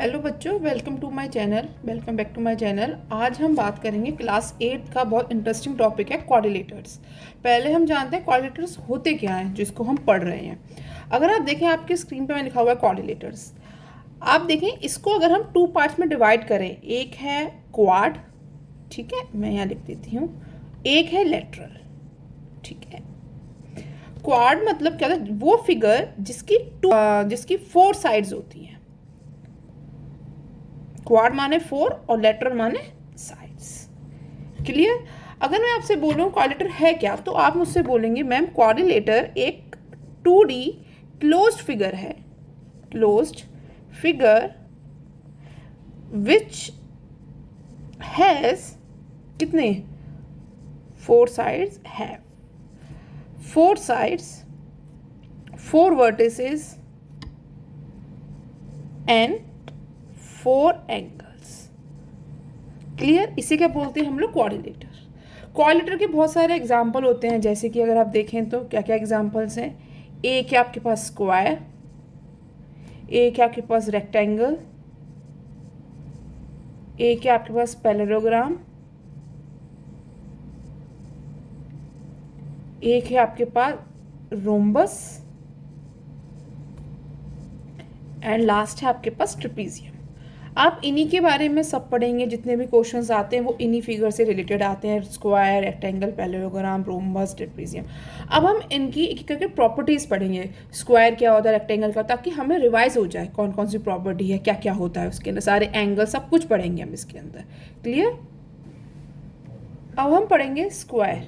Hello बच्चों, welcome to my channel. Welcome back to my channel. आज हम बात करेंगे क्लास 8 का बहुत इंटरेस्टिंग टॉपिक है क्वाड्रिलेटर्स। पहले हम जानते हैं क्वाड्रिलेटर्स होते क्या हैं, जिसको हम पढ़ रहे हैं। अगर आप देखें, आपके स्क्रीन पे मैं लिखा हुआ है क्वाड्रिलेटर्स। आप देखें, इसको अगर हम 2 पार्ट्स में डिवाइड करें, एक है क्वाड, ठीक है, मैं यहाँ लिख देती हूँ, एक है लेटरल, ठीक है। क्वाड मतलब क्या होता है? वो फिगर जिसकी 4 साइड्स होती हैं। क्वाड माने 4 और लेटरल माने साइड्स। क्लियर? अगर मैं आपसे बोलूं क्वाड्रिलेटर है क्या, तो आप मुझसे बोलेंगे मैम क्वाड्रिलेटर एक 2D क्लोज्ड फिगर है, क्लोज्ड फिगर विच हैज कितने 4 साइड्स है, 4 sides, 4 vertices and 4 angles. Clear? इसे क्या बोलते हैं हम लोग? क्वाड्रिलेटर। क्वाड्रिलेटर के बहुत सारे एग्जाम्पल होते हैं, जैसे कि अगर आप देखें तो क्या क्या एग्जाम्पल्स हैं। एक है आपके पास स्क्वायर, एक है आपके पास रेक्टेंगल, एक है आपके पास पैरेललोग्राम, एक है आपके पास रोम्बस एंड लास्ट है आपके पास ट्रेपीजियम। आप इन्हीं के बारे में सब पढ़ेंगे, जितने भी क्वेश्चंस आते हैं वो इन्हीं फिगर से रिलेटेड आते हैं, square, rectangle, parallelogram, rhombus, trapezium. अब हम इनकी एक एक करके प्रॉपर्टीज़ पढ़ेंगे, स्क्वायर क्या होता है, रेक्टेंगल का, ताकि हमें रिवाइज हो जाए कौन कौन सी प्रॉपर्टी है, क्या क्या होता है उसके अंदर, सारे एंगल सब कुछ पढ़ेंगे हम इसके अंदर। क्लियर? अब हम पढ़ेंगे स्क्वायर।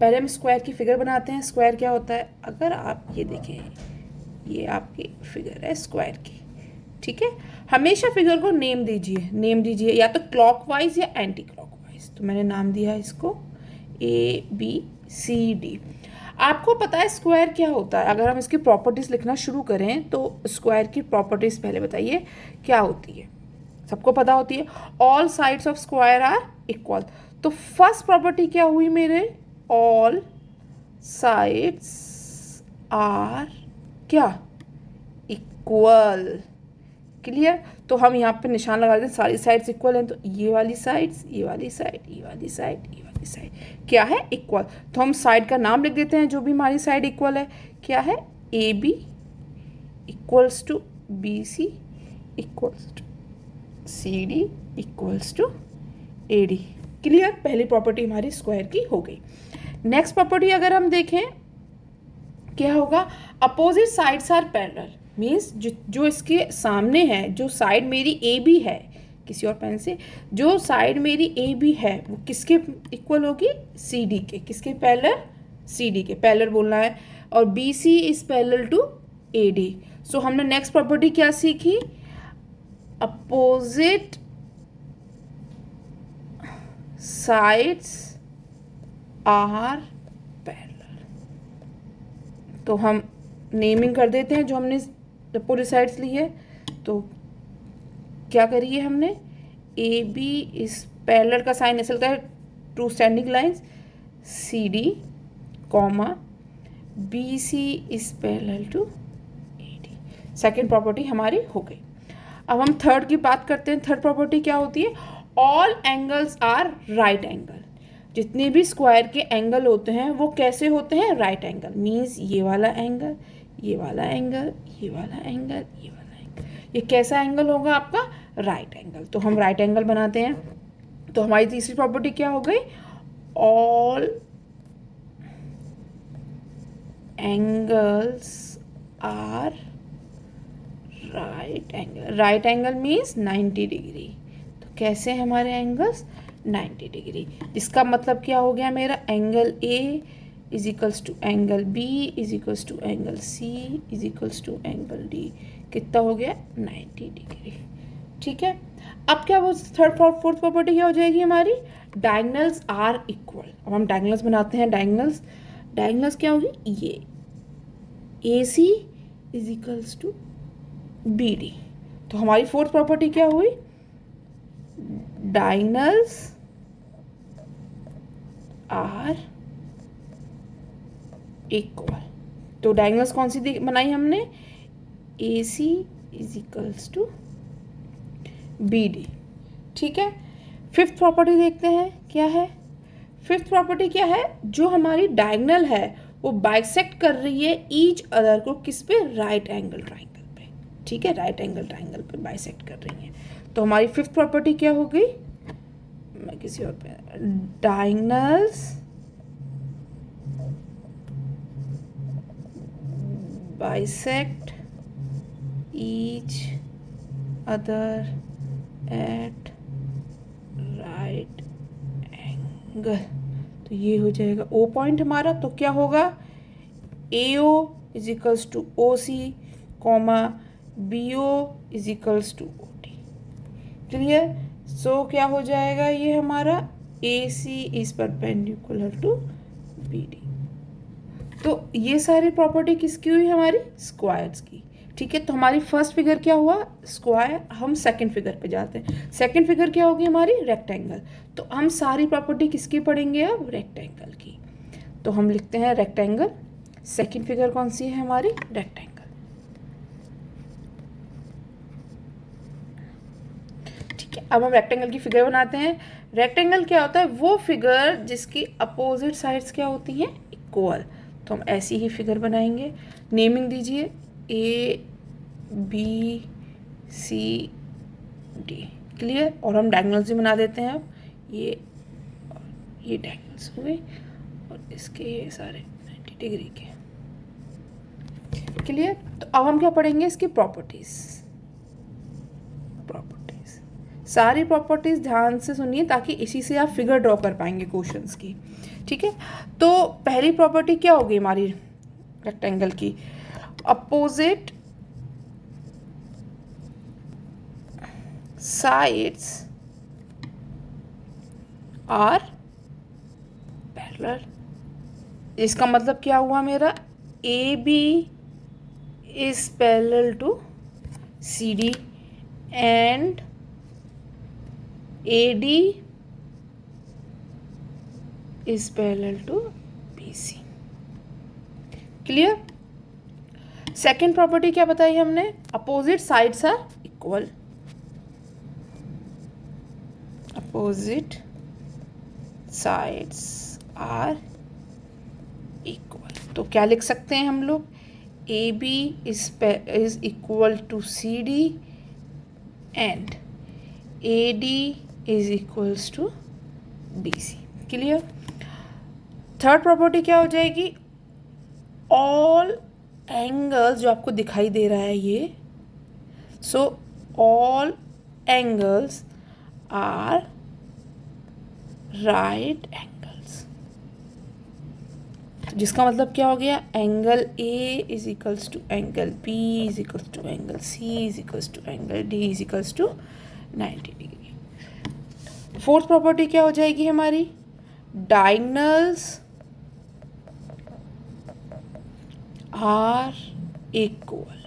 पहले हम स्क्वायर की फिगर बनाते हैं। स्क्वायर क्या होता है? अगर आप ये देखें, ये आपकी फिगर है स्क्वायर की, ठीक है। हमेशा फिगर को नेम दीजिए, या तो क्लॉकवाइज या एंटी क्लॉकवाइज। तो मैंने नाम दिया इसको ABCD। आपको पता है स्क्वायर क्या होता है? अगर हम इसकी प्रॉपर्टीज लिखना शुरू करें तो स्क्वायर की प्रॉपर्टीज पहले बताइए क्या होती है। सबको पता होती है, all sides of square are equal. तो फर्स्ट प्रॉपर्टी क्या हुई मेरे? ऑल साइड्स आर क्या? इक्वल। क्लियर? तो हम यहाँ पे निशान लगा देते हैं, सारी साइड्स इक्वल हैं, तो ये वाली साइड्स, ये वाली साइड, ये वाली साइड, ये वाली साइड क्या है? इक्वल। तो हम साइड का नाम लिख देते हैं, जो भी हमारी साइड इक्वल है। क्या है? AB equals to BC equals to CD equals to AD। Clear? पहली प्रॉपर्टी हमारी स्क्वायर की हो गई। नेक्स्ट प्रॉपर्टी अगर हम देखें, क्या होगा? Opposite sides are parallel. Means जो इसके सामने है, जो साइड मेरी AB है, किसी और पेन से, जो साइड मेरी AB है वो किसके इक्वल होगी? CD के। किसके पैरेलल? CD के पैरेलल बोलना है। और BC is parallel to AD। So हमने नेक्स्ट प्रॉपर्टी क्या सीखी? Opposite sides are parallel. तो हम नेमिंग कर देते हैं, जो हमने पूरी साइड्स ली है। तो क्या करिए हमने? AB इस पैरेलल का साइन ऐसा लगता है, two standing lines, CD comma BC is parallel to AD। Second property हमारी हो गई। अब हम थर्ड की बात करते हैं। थर्ड प्रॉपर्टी क्या होती है? All angles are right angle. जितने भी स्क्वायर के एंगल होते हैं वो कैसे होते हैं? Right angle. मीन्स ये वाला एंगल, ये वाला एंगल, ये वाला एंगल, ये वाला एंगल, ये कैसा एंगल होगा आपका? Right angle. तो हम राइट एंगल बनाते हैं। तो हमारी तीसरी प्रॉपर्टी क्या हो गई? All angles are right angle. Right angle means 90 degree. तो कैसे हैं हमारे एंगल्स? 90 डिग्री। इसका मतलब क्या हो गया मेरा? Angle A is equals to angle B is equals to angle C is equals to angle D। कितना हो गया? 90 डिग्री। ठीक है। अब क्या वो थर्ड फोर्थ प्रॉपर्टी क्या हो जाएगी हमारी? Diagonals are equal. अब हम डायगोनल्स बनाते हैं। डायगोनल्स क्या होगी? ये AC is equals to BD। तो हमारी फोर्थ प्रॉपर्टी क्या हुई? Diagonals are equal. तो डायगोनल्स कौन सी बनाई हमने? AC is equals to B D. ठीक है, फिफ्थ प्रॉपर्टी देखते हैं क्या है। फिफ्थ प्रॉपर्टी क्या है, जो हमारी डायगोनल है वो बाइसेक्ट कर रही है ईच अदर को, किस पे, राइट एंगल ट्राइंगल पे। ठीक है, राइट एंगल ट्राइंगल पे बाइसेक्ट कर रही है। तो हमारी फिफ्थ प्रॉपर्टी क्या हो गई, मैं किसी और पे, diagonals bisect each other at right angle. तो ये हो जाएगा ओ पॉइंट हमारा। तो क्या होगा, A O is equals to O C comma B O is equals to O D. Clear. So क्या हो जाएगा ये हमारा, A C is perpendicular to B D. तो ये सारी प्रॉपर्टी किसकी हुई, हमारी स्क्वायर्स की। ठीक है, तो हमारी फर्स्ट फिगर क्या हुआ, स्क्वायर। हम सेकंड फिगर पे जाते हैं। सेकंड फिगर क्या होगी हमारी, रेक्टेंगल। तो हम सारी प्रॉपर्टी किसकी पढ़ेंगे अब, रेक्टेंगल की। तो हम लिखते हैं रेक्टेंगल। सेकंड फिगर कौन सी है हमारी, रेक्टेंगल। ठीक है, अब हम रेक्टेंगल की फिगर बनाते हैं। रेक्टेंगल क्या होता है, वो फिगर जिसकी अपोजिट साइड्स क्या होती हैं, इक्वल। तो हम ऐसी ही फिगर बनाएंगे। नेमिंग दीजिए A B C D. Clear. और हम डायगोनल्स भी बना देते हैं। अब ये डायगोनल्स हुए और इसके ये सारे 90 डिग्री के। क्लियर। तो अब हम क्या पढ़ेंगे, इसकी प्रॉपर्टीज। सारी प्रॉपर्टीज ध्यान से सुनिए ताकि इसी से आप फिगर ड्रॉ कर पाएंगे क्वेश्चंस की। ठीक है, तो पहली प्रॉपर्टी क्या होगी हमारी रेक्टेंगल की, अपोजिट साइड्स आर पैरेलल। इसका मतलब क्या हुआ मेरा, A B is parallel to C D and AD is parallel to BC। Clear. Second property क्या बताई हमने, opposite sides are equal. Opposite sides are equal. तो क्या लिख सकते हैं हम लोग, AB is equal to CD and AD is equals to BC। Clear. Third property क्या हो जाएगी, ऑल एंगल्स जो आपको दिखाई दे रहा है ये, so all angles are right angles. जिसका मतलब क्या हो गया, angle A is equals to angle B is equals to angle C is equals to angle D is equals to 90 degree. Fourth property क्या हो जाएगी हमारी, डायगोनल्स आर इक्वल।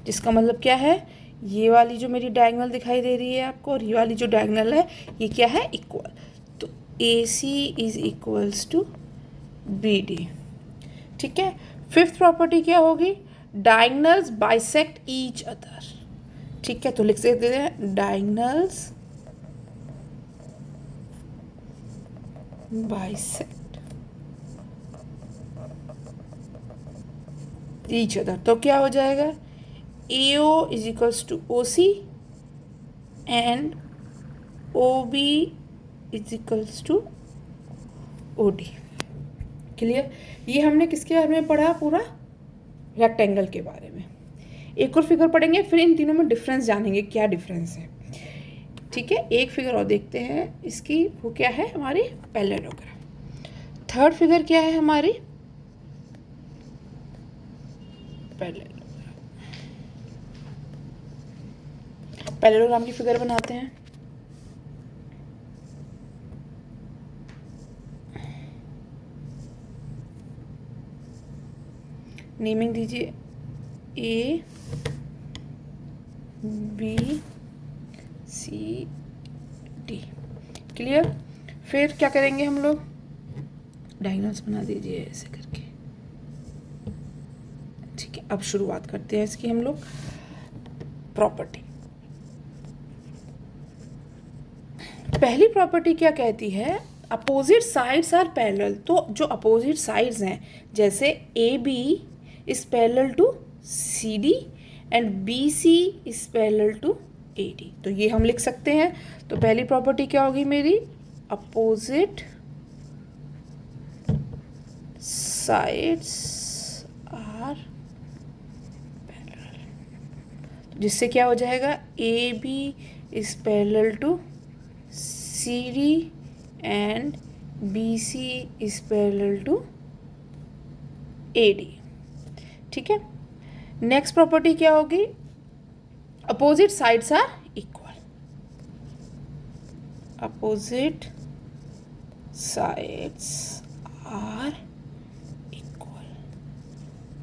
जिसका मतलब क्या है, ये वाली जो मेरी डायगोनल दिखाई दे रही है आपको और ये वाली जो डायगोनल है ये क्या है, इक्वल। तो AC is equals to BD। ठीक है। फिफ्थ प्रॉपर्टी क्या होगी, डायगोनल्स बाइसेक्ट ईच अदर। ठीक है, तो लिख सकते हैं डायगोनल्स बाइसेक्ट ईच अदर। तो क्या हो जाएगा, AO is equals to OC and OB is equals to OD। Clear. ये हमने किसके बारे में पढ़ा, पूरा रेक्टेंगल के बारे में। एक और फिगर पढ़ेंगे, फिर इन तीनों में डिफरेंस जानेंगे क्या डिफरेंस है। ठीक है, एक फिगर और देखते हैं इसकी, वो क्या है हमारी पैरेललोग्राम। थर्ड फिगर क्या है हमारी, पैरेललोग्राम की फिगर बनाते हैं। नेमिंग दीजिए A B C D। Clear. फिर क्या करेंगे हम लोग, डायगोनल्स बना दीजिए ऐसे करके। ठीक है, अब शुरुआत करते हैं इसकी हम लोग प्रॉपर्टी। पहली प्रॉपर्टी क्या कहती है, अपोजिट साइड्स आर पैरेलल। तो जो अपोजिट साइड्स हैं, जैसे A B is parallel to C D and B C is parallel to A D, तो ये हम लिख सकते हैं। तो पहली प्रॉपर्टी क्या होगी मेरी, अपोजिट साइड्स आर पैरेलल, जिससे क्या हो जाएगा, A B is parallel to C D and B C is parallel to A D. ठीक है, नेक्स्ट प्रॉपर्टी क्या होगी, opposite sides are equal. Opposite sides are equal,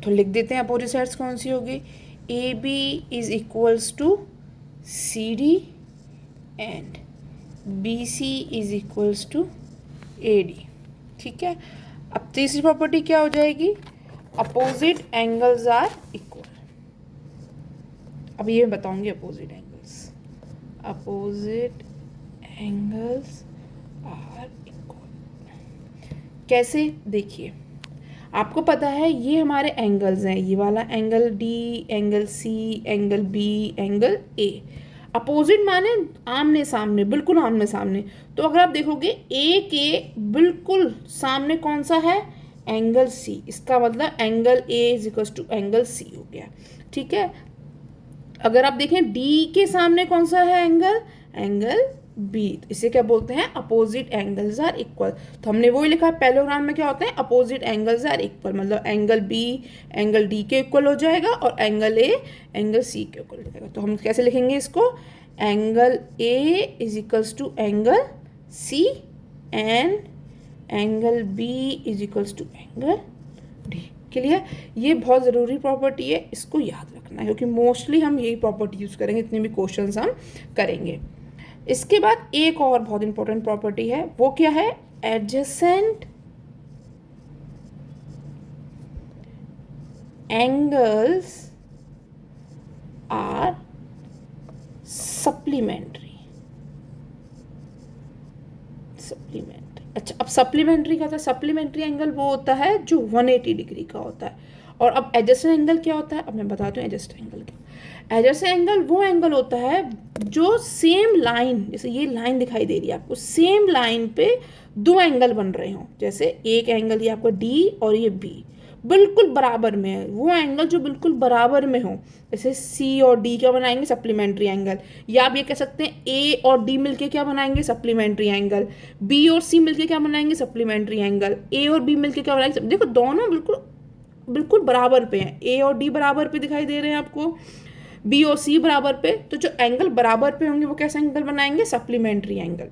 तो लिख देते हैं अपोजिट साइड्स कौन सी होगी, A B is equals to C D and B C is equals to A D. ठीक है, अब तीसरी प्रॉपर्टी क्या हो जाएगी, अपोजिट एंगल्स आर इक्वल। अब ये मैं बताऊंगी opposite angles, opposite angles are equal कैसे, देखिए आपको पता है ये हमारे एंगल्स हैं, ये वाला angle D, angle C, angle B, angle A. Opposite माने आमने सामने, बिल्कुल आमने सामने। तो अगर आप देखोगे ए के बिल्कुल सामने कौन सा है, एंगल सी, इसका मतलब angle A is equal to angle C हो गया। ठीक है, अगर आप देखें डी के सामने कौन सा है एंगल, एंगल बी, तो इसे क्या बोलते हैं, अपोजिट एंगल्स आर इक्वल। तो हमने वही लिखा है पैरेललोग्राम में, क्या होता है, अपोजिट एंगल्स आर इक्वल, मतलब एंगल बी एंगल डी के इक्वल हो जाएगा और एंगल ए एंगल सी के इक्वल हो जाएगा। तो हम कैसे लिखेंगे इसको, angle A is equals to angle C and angle B is equals to angle D. Clear, ये बहुत ज़रूरी प्रॉपर्टी है, इसको याद रखना है, क्योंकि मोस्टली हम यही प्रॉपर्टी यूज़ करेंगे जितने भी क्वेश्चंस हम करेंगे। इसके बाद एक और बहुत इंपॉर्टेंट प्रॉपर्टी है, वो क्या है, adjacent angles are supplementary. Supplementary, अच्छा, अब सप्लीमेंट्री क्या होता है, सप्लीमेंट्री एंगल वो होता है जो 180 डिग्री का होता है। और अब एडजेसेंट एंगल क्या होता है, अब मैं बताती हूँ एडजेसेंट एंगल क्या। एडजेसेंट एंगल वो एंगल होता है जो सेम लाइन, जैसे ये लाइन दिखाई दे रही है आपको, सेम लाइन पे दो एंगल बन रहे हो, जैसे एक एंगल ये आपका डी और ये बी बिल्कुल बराबर में है, वो एंगल जो बिल्कुल बराबर में हो, जैसे सी और डी क्या बनाएंगे, सप्लीमेंट्री एंगल। या आप ये कह सकते हैं ए और डी मिलके क्या बनाएंगे, सप्लीमेंट्री एंगल। बी और सी मिलके क्या बनाएंगे, सप्लीमेंट्री एंगल। ए और बी मिलके क्या बनाएंगे, देखो दोनों बिल्कुल बिल्कुल बराबर पे हैं, ए और डी बराबर पे दिखाई दे रहे हैं आपको, बी और सी बराबर पे, तो जो एंगल बराबर पे होंगे वो कैसा एंगल बनाएंगे, सप्लीमेंट्री एंगल।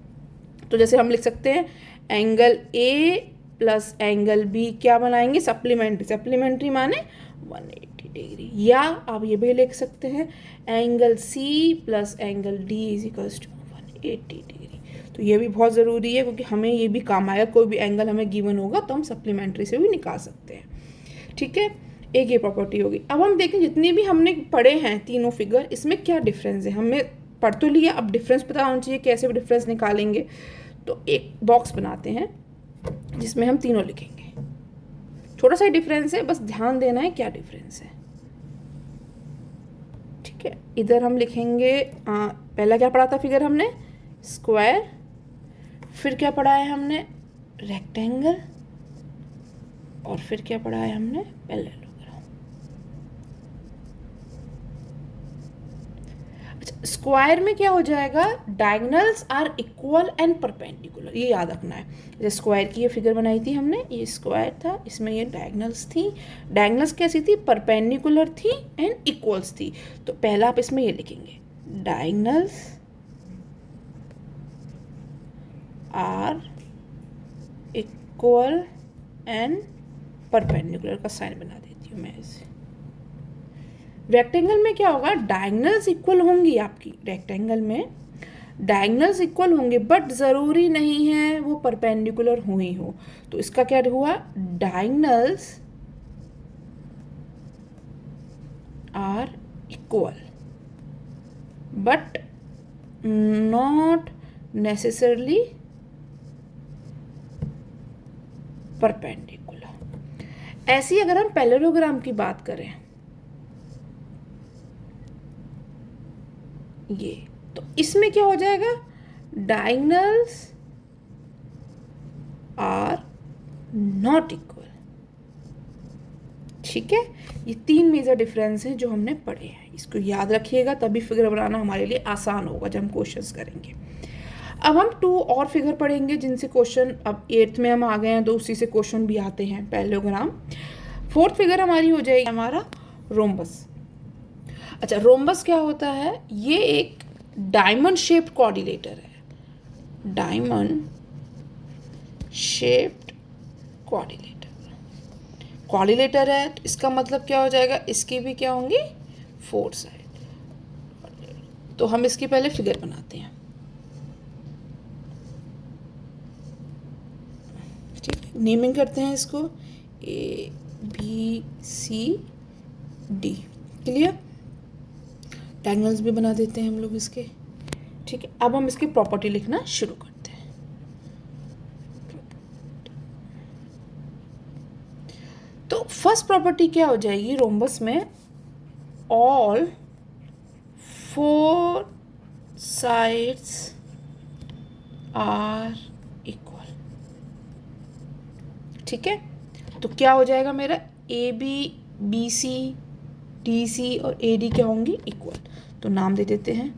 तो जैसे हम लिख सकते हैं angle A plus angle B क्या बनाएंगे, सप्लीमेंट्री। सप्लीमेंट्री माने 180 डिग्री। या आप ये भी लिख सकते हैं angle C plus angle D is equals to 180 degree. तो ये भी बहुत ज़रूरी है, क्योंकि हमें ये भी काम आएगा, कोई भी एंगल हमें गिवन होगा तो हम सप्लीमेंट्री से भी निकाल सकते हैं। ठीक है, एक ये प्रॉपर्टी होगी। अब हम देखें जितनी भी हमने पढ़े हैं तीनों फिगर, इसमें क्या डिफरेंस है, हमें पढ़ तो लिया, अब डिफरेंस पता होना चाहिए, कैसे डिफरेंस निकालेंगे। तो एक बॉक्स बनाते हैं जिसमें हम तीनों लिखेंगे, छोटा सा डिफरेंस है, बस ध्यान देना है क्या डिफरेंस है। ठीक है, इधर हम लिखेंगे, पहला क्या पढ़ा था फिगर हमने, स्क्वायर, फिर क्या पढ़ा है हमने, रेक्टेंगल, और फिर क्या पढ़ा है हमने, पैरेललोग्राम। अच्छा, स्क्वायर में क्या हो जाएगा, diagonals are equal and perpendicular, ये याद रखना है। जैसे स्क्वायर की ये फिगर बनाई थी हमने, ये स्क्वायर था, इसमें ये डायगोनल्स थी, डायगोनल्स कैसी थी, परपेंडिकुलर थी एंड इक्वल्स थी। तो पहला आप इसमें ये लिखेंगे, diagonals are equal and perpendicular का साइन बना देती हूँ मैं इसे। रेक्टेंगल में क्या होगा, डायगोनल्स इक्वल होंगी आपकी, रेक्टेंगल में डायगोनल्स इक्वल होंगे, बट ज़रूरी नहीं है वो परपेंडिकुलर हो ही हो। तो इसका क्या हुआ, diagonals are equal but not necessarily perpendicular. ऐसी अगर हम पैरेललोग्राम की बात करें, ये तो इसमें क्या हो जाएगा, डायगोनल्स आर नॉट इक्वल। ठीक है, ये 3 मेजर डिफरेंस हैं जो हमने पढ़े हैं, इसको याद रखिएगा, तभी फिगर बनाना हमारे लिए आसान होगा जब हम क्वेश्चंस करेंगे। अब हम 2 और फिगर पढ़ेंगे जिनसे क्वेश्चन, अब 8th में हम आ गए हैं तो उसी से क्वेश्चन भी आते हैं पैरेललोग्राम। 4th फिगर हमारी हो जाएगी हमारा रोम्बस। अच्छा, रोम्बस क्या होता है, ये एक डायमंड शेप्ड कोऑर्डिनेटर है, डायमंड शेप्ड कोऑर्डिनेटर। कोऑर्डिनेटर है तो इसका मतलब क्या हो जाएगा, इसकी भी क्या होंगी 4 साइड। तो हम इसकी पहले फिगर बनाते हैं। ठीक है, नेमिंग करते हैं इसको ABCD। क्लियर, डायगोनल्स भी बना देते हैं हम लोग इसके। ठीक है, अब हम इसकी प्रॉपर्टी लिखना शुरू करते हैं। तो फर्स्ट प्रॉपर्टी क्या हो जाएगी रोम्बस में, ऑल 4 साइड्स आर इक्वल। ठीक है, तो क्या हो जाएगा मेरा, AB BC DC और AD क्या होंगी, इक्वल। तो नाम दे देते हैं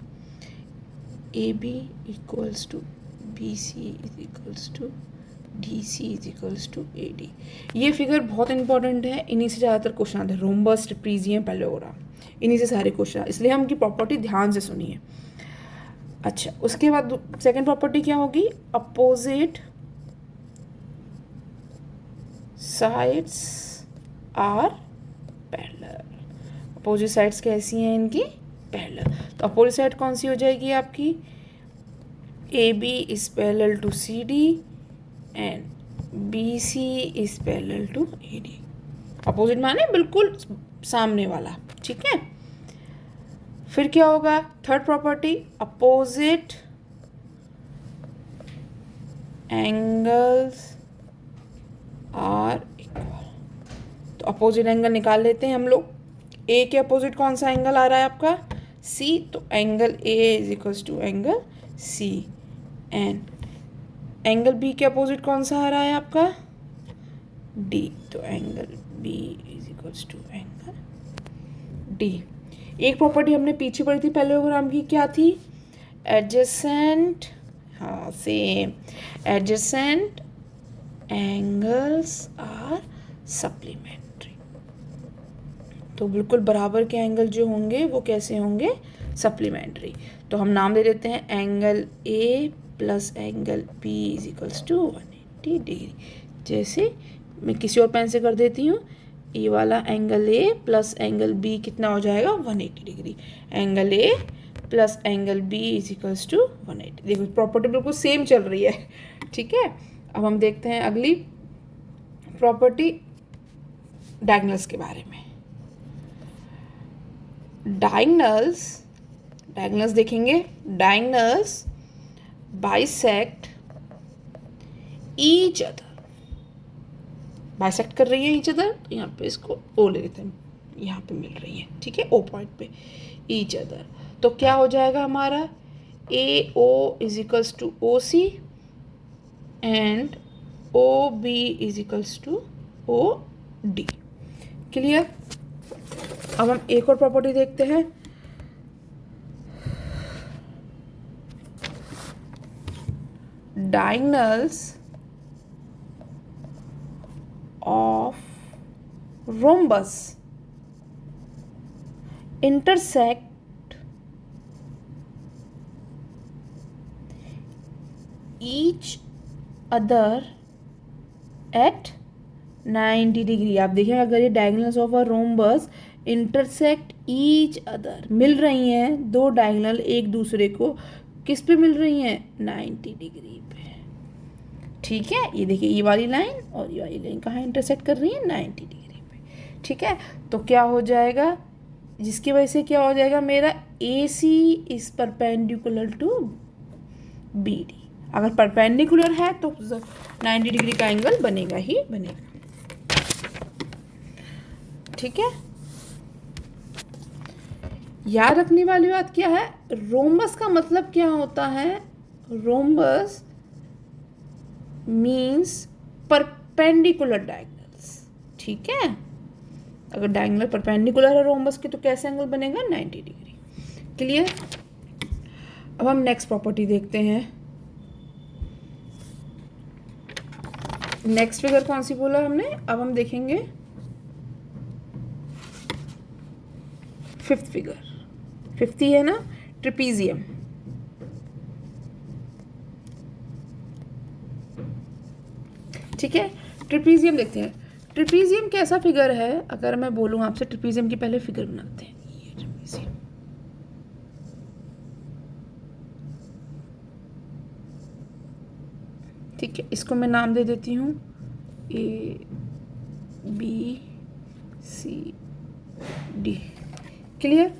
AB equals to BC is equals to DC is equals to AD। ये फिगर बहुत इंपॉर्टेंट है, इन्हीं से ज़्यादातर क्वेश्चन आते हैं, रोम्बस, ट्रेपीजियम, पैरेललोग्राम, इन्हीं से सारे क्वेश्चन, इसलिए हम इनकी प्रॉपर्टी ध्यान से सुनिए। अच्छा, उसके बाद सेकंड प्रॉपर्टी क्या होगी, opposite sides are parallel. Opposite sides कैसी हैं इनकी, पैरेलल। तो अपोजिट साइड कौन सी हो जाएगी आपकी, AB is parallel to CD and BC is parallel to AD। Opposite माने बिल्कुल सामने वाला। ठीक है, फिर क्या होगा, third property, opposite angles are equal. तो अपोजिट एंगल निकाल लेते हैं हम लोग। ए के अपोजिट कौन सा एंगल आ रहा है आपका, सी, तो angle A is equals to angle C, and angle B के अपोजिट कौन सा आ रहा है आपका, डी, तो angle B is equals to angle D. एक प्रॉपर्टी हमने पीछे पढ़ी थी पैरेललोग्राम की, क्या थी, एडजेसेंट, हाँ same, adjacent angles are supplementary. तो बिल्कुल बराबर के एंगल जो होंगे वो कैसे होंगे, सप्लीमेंट्री। तो हम नाम दे देते हैं angle A plus angle B is equals to 180 degree. जैसे मैं किसी और पेन से कर देती हूँ, ये वाला angle A plus angle B कितना हो जाएगा, 180 degree. Angle A plus angle B is equals to 180। देखो प्रॉपर्टी बिल्कुल सेम चल रही है। ठीक है, अब हम देखते हैं अगली प्रॉपर्टी, डायगोनल्स के बारे में। डायगोनल्स देखेंगे, diagonals bisect each other, bisect कर रही है ईच अदर, तो यहाँ पे इसको ओ ले लेते हैं, यहाँ पे मिल रही है। ठीक है, ओ पॉइंट पे ईच अदर। तो क्या हो जाएगा हमारा, A O is equals to O C and O B is equals to O D. Clear, अब हम एक और प्रॉपर्टी देखते हैं, diagonals of rhombus intersect each other at 90 degree. आप देखिए, अगर ये diagonals of a rhombus intersect each other, मिल रही हैं दो डायगोनल एक दूसरे को, किस पे मिल रही हैं, 90 डिग्री पे। ठीक है, ये देखिए, ये वाली लाइन और ये वाली लाइन कहाँ इंटरसेक्ट कर रही है, 90 डिग्री पे। ठीक है, तो क्या हो जाएगा, जिसकी वजह से क्या हो जाएगा मेरा, AC is perpendicular to BD। अगर परपेंडिकुलर है तो 90 डिग्री का एंगल बनेगा ही बनेगा। ठीक है, याद रखने वाली बात क्या है, रोम्बस का मतलब क्या होता है, रोम्बस मीन्स परपेंडिकुलर डायगोनल्स। ठीक है, अगर डायगोनल परपेंडिकुलर है रोम्बस की तो कैसे एंगल बनेगा, 90 डिग्री। क्लियर। अब हम नेक्स्ट प्रॉपर्टी देखते हैं। नेक्स्ट फिगर कौन सी बोला हमने, अब हम देखेंगे फिफ्थ फिगर। फिफ्थ ही है ना, ट्रिपीजियम। ठीक है, ट्रिपीजियम देखते हैं। ट्रिपीजियम कैसा फिगर है, अगर मैं बोलूं आपसे ट्रिपीजियम की पहले फिगर बनाते हैं। ये ट्रिपीजियम, ठीक है, इसको मैं नाम दे देती हूँ ABCD। क्लियर।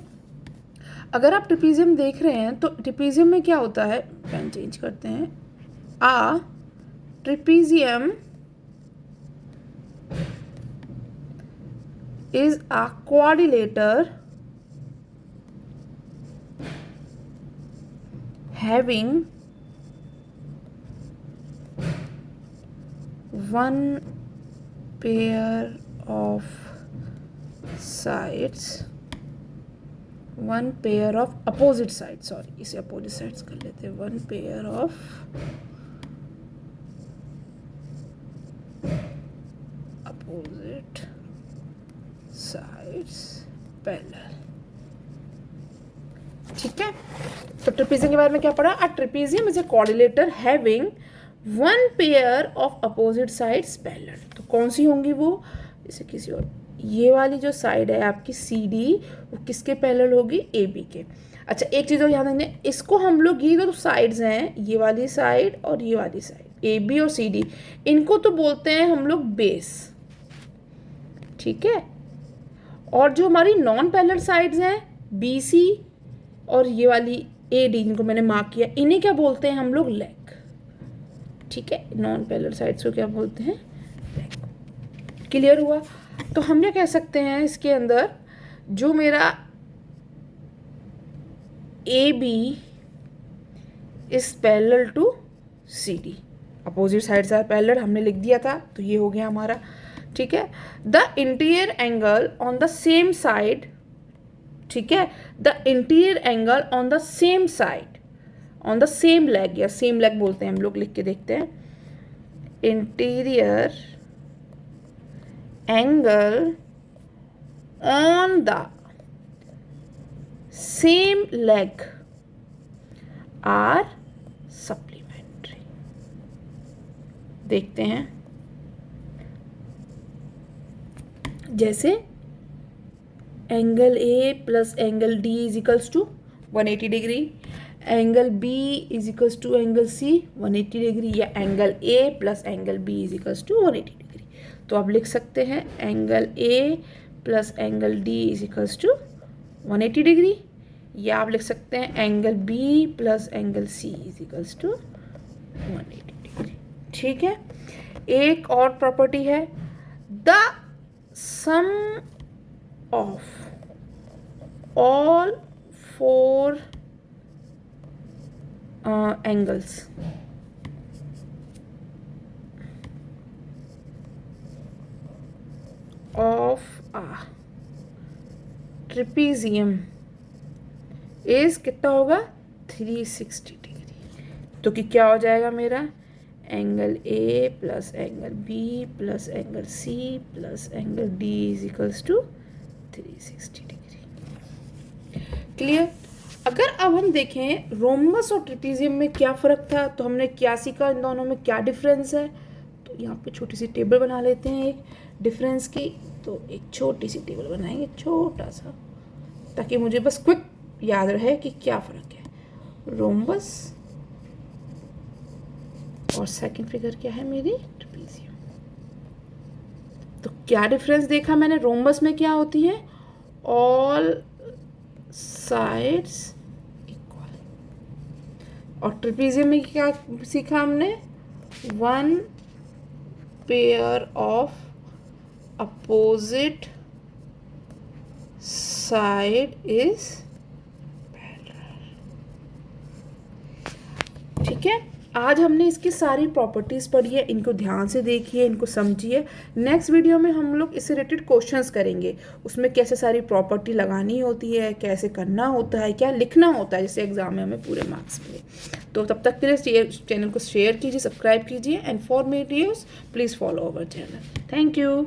अगर आप ट्रिपीजियम देख रहे हैं तो ट्रिपीजियम में क्या होता है, पेन चेंज करते हैं। Trapezium is a quadrilateral having one pair of sides, one pair of opposite sides, sorry इसे अपोजिट साइड्स कर लेते हैं, one pair of opposite sides parallel। ठीक है, तो ट्रिपीजियम के बारे में क्या पढ़ा, a trapezium is a coordinator having one pair of opposite sides parallel. तो कौन सी होंगी वो, जैसे किसी और, ये वाली जो साइड है आपकी CD वो किसके पैरेलल होगी, AB के। अच्छा एक चीज़ और याद रखना, इसको हम लोग, ये जो साइड्स हैं, ये वाली साइड और ये वाली साइड, AB और CD, इनको तो बोलते हैं हम लोग बेस। ठीक है, और जो हमारी नॉन पैरेलल साइड्स हैं BC और ये वाली AD, जिनको मैंने मार्क किया, इन्हें क्या बोलते हैं हम लोग, लेग। ठीक है, नॉन पैरेलल साइड्स को क्या बोलते हैं, लेग। क्लियर हुआ। तो हम क्या कह सकते हैं, इसके अंदर जो मेरा AB is parallel to CD, opposite sides are parallel, हमने लिख दिया था, तो ये हो गया हमारा। ठीक है, the interior angle on the same side, ठीक है, the interior angle on the same side on the same leg, या सेम लेग बोलते हैं हम लोग, लिख के देखते हैं, interior angle on the same leg are supplementary. देखते हैं, जैसे angle A plus angle D is equals to 180 degree, angle B is equals to angle C 180 degree, या angle A plus angle B is equals to 180 degree. तो आप लिख सकते हैं angle A plus angle D is equals to 180 degree, या आप लिख सकते हैं angle B plus angle C is equals to 180 degree. ठीक है, एक और प्रॉपर्टी है, the sum of all four angles of a trapezium is कितना होगा, 360 डिग्री। तो कि क्या हो जाएगा मेरा, angle A plus angle B plus angle C plus angle D is equals to 360 degree. Clear. अगर अब हम देखें रोम्बस और ट्रेपेजियम में क्या फ़र्क था, तो हमने क्या सीखा, इन दोनों में क्या डिफरेंस है। तो यहाँ पे छोटी सी टेबल बना लेते हैं एक डिफरेंस की। तो एक छोटी सी टेबल बनाएंगे, छोटा सा, ताकि मुझे बस क्विक याद रहे कि क्या फ़र्क है रोम्बस और सेकंड फिगर क्या है मेरी, ट्रेपेजियम। तो क्या डिफरेंस देखा मैंने, रोम्बस में क्या होती है, ऑल साइड्स इक्वल। और ट्रिपीजियम में क्या सीखा हमने? One pair of opposite side is parallel. ठीक है, आज हमने इसकी सारी प्रॉपर्टीज़ पढ़ी है, इनको ध्यान से देखिए, इनको समझिए। नेक्स्ट वीडियो में हम लोग इससे रिलेटेड क्वेश्चंस करेंगे, उसमें कैसे सारी प्रॉपर्टी लगानी होती है, कैसे करना होता है, क्या लिखना होता है, जैसे एग्जाम में हमें पूरे मार्क्स मिले। तो तब तक के लिए चैनल को शेयर कीजिए, सब्सक्राइब कीजिए, and for more videos please follow our channel. Thank you.